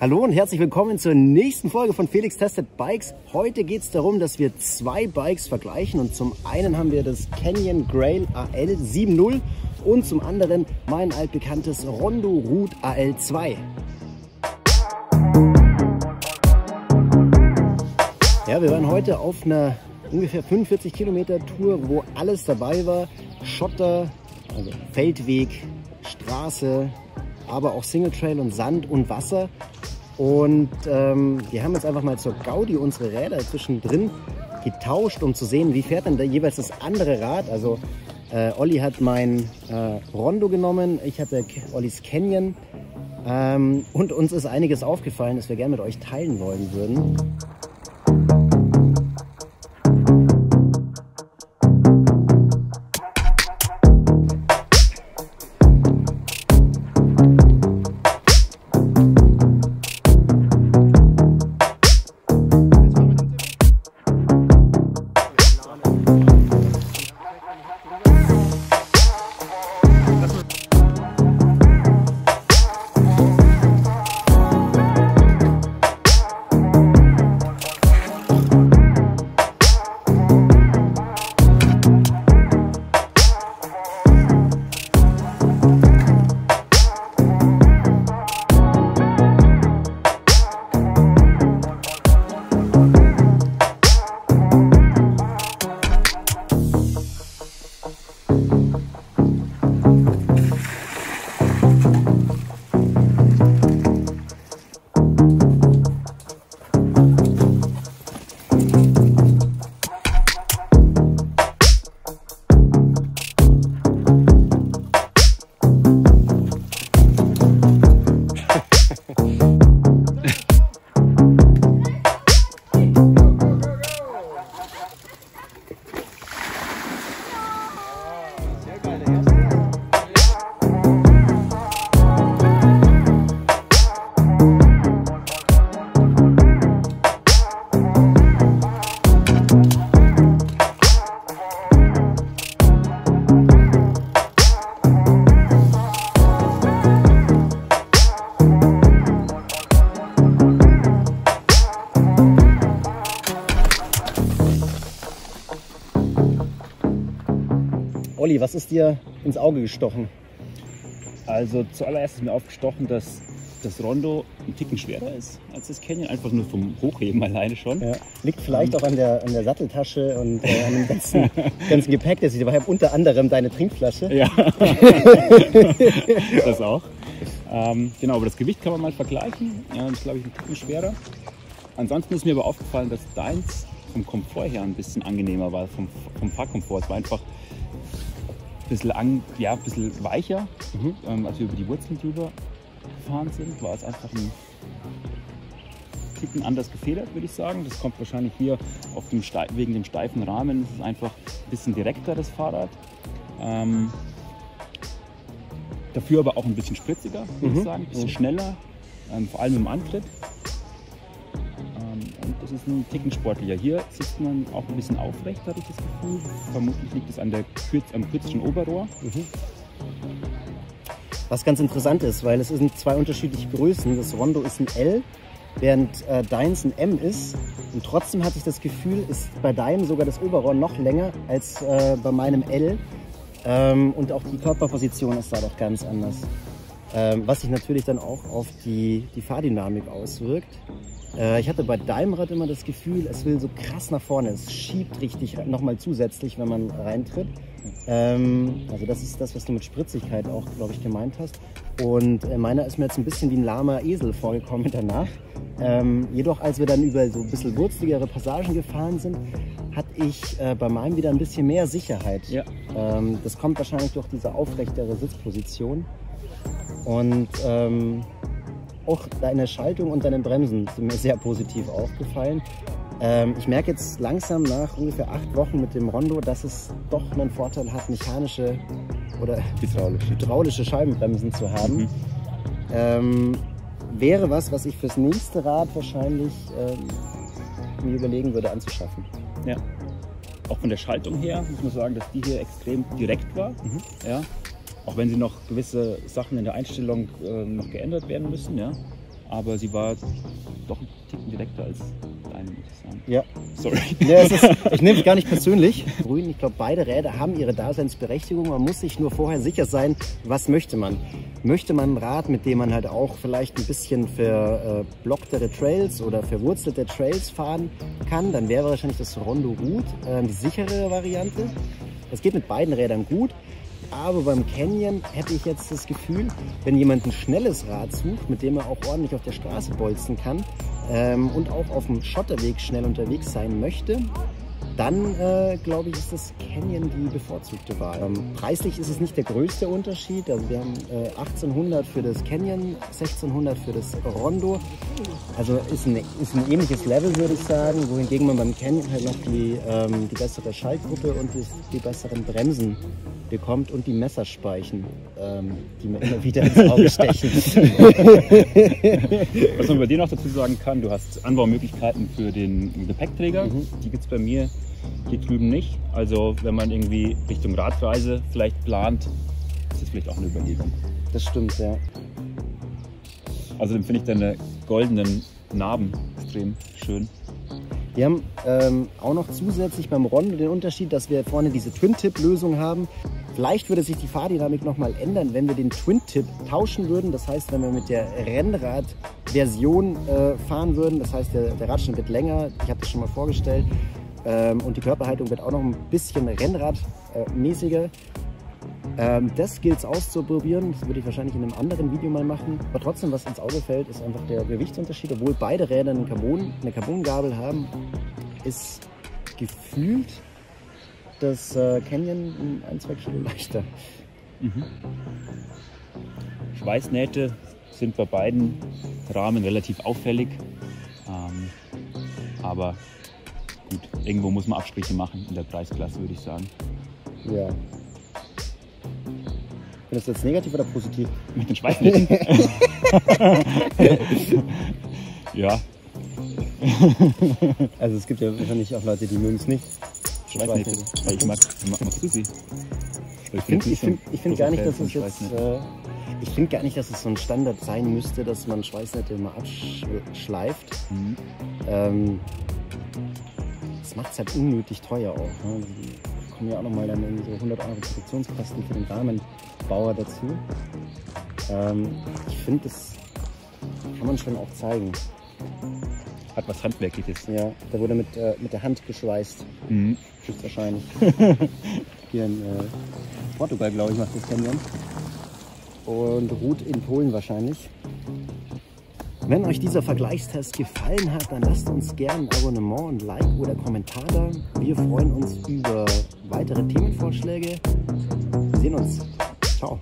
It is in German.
Hallo und herzlich willkommen zur nächsten Folge von Felix Tested Bikes. Heute geht es darum, dass wir zwei Bikes vergleichen und zum einen haben wir das Canyon Grail AL 7.0 und zum anderen mein altbekanntes Rondo Root AL 2. Ja, wir waren heute auf einer ungefähr 45 Kilometer Tour, wo alles dabei war. Schotter, also Feldweg, Straße, aber auch Single Trail und Sand und Wasser. Und wir haben jetzt einfach mal zur Gaudi unsere Räder zwischendrin getauscht, um zu sehen, wie fährt denn da jeweils das andere Rad. Also Olli hat mein Rondo genommen, ich hatte Ollis Canyon und uns ist einiges aufgefallen, das wir gerne mit euch teilen wollen würden. Olli, was ist dir ins Auge gestochen? Also zuallererst ist mir aufgestochen, dass das Rondo ein Ticken schwerer ist als das Canyon, einfach nur vom Hochheben alleine schon. Ja. Liegt vielleicht auch an der Satteltasche und an dem ganzen Gepäck, das ich dabei habe, unter anderem deine Trinkflasche. Ja, das auch. Genau, aber das Gewicht kann man mal vergleichen. Ja, das ist, glaube ich, ein Ticken schwerer. Ansonsten ist mir aber aufgefallen, dass deins vom Komfort her ein bisschen angenehmer war, vom Fahrkomfort. Es war einfach ein bisschen weicher, als wir über die Wurzeln drüber gefahren sind, war es einfach ein Ticken anders gefedert, würde ich sagen. Das kommt wahrscheinlich hier wegen dem steifen Rahmen. Es ist einfach ein bisschen direkter, das Fahrrad. Dafür aber auch ein bisschen spritziger, würde ich sagen, ein bisschen schneller, vor allem im Antritt. Und das ist ein Ticken sportlicher. Hier sitzt man auch ein bisschen aufrecht, habe ich das Gefühl. Vermutlich liegt es am kürzesten Oberrohr. Was ganz interessant ist, weil es sind zwei unterschiedliche Größen. Das Rondo ist ein L, während deins ein M ist. Und trotzdem hatte ich das Gefühl, ist bei deinem sogar das Oberrohr noch länger als bei meinem L. Und auch die Körperposition ist da doch ganz anders. Was sich natürlich dann auch auf die Fahrdynamik auswirkt. Ich hatte bei deinem Rad immer das Gefühl, es will so krass nach vorne. Es schiebt richtig nochmal zusätzlich, wenn man reintritt. Also das ist das, was du mit Spritzigkeit auch, glaube ich, gemeint hast. Und meiner ist mir jetzt ein bisschen wie ein lahmer Esel vorgekommen danach. Jedoch, als wir dann über so ein bisschen wurzeligere Passagen gefahren sind, hatte ich bei meinem wieder ein bisschen mehr Sicherheit. Ja. Das kommt wahrscheinlich durch diese aufrechtere Sitzposition. Und auch deine Schaltung und deine Bremsen sind mir sehr positiv aufgefallen. Ich merke jetzt langsam nach ungefähr 8 Wochen mit dem Rondo, dass es doch einen Vorteil hat, mechanische oder hydraulische Scheibenbremsen zu haben. Wäre was ich fürs nächste Rad wahrscheinlich mir überlegen würde anzuschaffen. Ja. Auch von der Schaltung her muss man sagen, dass die hier extrem direkt war. Ja. Auch wenn sie noch gewisse Sachen in der Einstellung noch geändert werden müssen. Ja. aber sie war doch ein Ticken direkter als deine, muss ich sagen. Ja. Sorry. Ja, ich nehme es gar nicht persönlich. Grün, ich glaube, beide Räder haben ihre Daseinsberechtigung. Man muss sich nur vorher sicher sein, was möchte man. Möchte man ein Rad, mit dem man halt auch vielleicht ein bisschen verblocktere Trails oder verwurzelte Trails fahren kann, dann wäre wahrscheinlich das Rondo Root die sichere Variante. Es geht mit beiden Rädern gut. Aber beim Canyon hätte ich jetzt das Gefühl, wenn jemand ein schnelles Rad sucht, mit dem er auch ordentlich auf der Straße bolzen kann und auch auf dem Schotterweg schnell unterwegs sein möchte, dann glaube ich, ist das Canyon die bevorzugte Wahl. Preislich ist es nicht der größte Unterschied. Also wir haben 1800 für das Canyon, 1600 für das Rondo. Also ist ein ähnliches Level, würde ich sagen, wohingegen man beim Canyon halt noch die bessere Schaltgruppe und die besseren Bremsen bekommt und die Messerspeichen, die mir immer wieder ins Auge stechen. Was man bei dir noch dazu sagen kann, du hast Anbaumöglichkeiten für den Gepäckträger. Die gibt es bei mir hier drüben nicht. Also wenn man irgendwie Richtung Radreise vielleicht plant, ist das vielleicht auch eine Überlegung. Das stimmt, ja. Also dann finde ich deine goldenen Narben extrem schön. Wir haben auch noch zusätzlich beim Rondo den Unterschied, dass wir vorne diese Twin-Tip-Lösung haben. Vielleicht würde sich die Fahrdynamik nochmal ändern, wenn wir den Twin-Tip tauschen würden. Das heißt, wenn wir mit der Rennrad-Version fahren würden, das heißt, der Radstand wird länger, ich habe das schon mal vorgestellt, und die Körperhaltung wird auch noch ein bisschen rennradmäßiger. Das gilt es auszuprobieren, das würde ich wahrscheinlich in einem anderen Video mal machen. Aber trotzdem, was ins Auge fällt, ist einfach der Gewichtsunterschied. Obwohl beide Räder eine Carbongabel haben, ist gefühlt das Canyon 1-2 Kilo leichter. Schweißnähte sind bei beiden Rahmen relativ auffällig. Aber gut, irgendwo muss man Abstriche machen in der Preisklasse, würde ich sagen. Ja. Findest du das negativ oder positiv? Mit den Schweißnähten? Ja. Also es gibt ja wahrscheinlich auch Leute, die mögen es nicht. Schweißnähte. Weil ich magst du sie? Ich finde gar nicht, dass es jetzt... Ich finde gar nicht, dass es so ein Standard sein müsste, dass man Schweißnähte immer abschleift. Das macht es halt unnötig teuer auch. Ne? Die kommen ja auch nochmal dann irgendwie so 100 € Produktionskosten für den Rahmenbauer dazu. Ich finde, das kann man schon auch zeigen. Hat was Handwerkliches. Ja, da wurde mit der Hand geschweißt. Wahrscheinlich. Hier in Portugal, glaube ich, macht das Canyon. Und ruht in Polen wahrscheinlich. Wenn euch dieser Vergleichstest gefallen hat, dann lasst uns gerne ein Abonnement, ein Like oder Kommentar da. Wir freuen uns über weitere Themenvorschläge. Wir sehen uns. Ciao.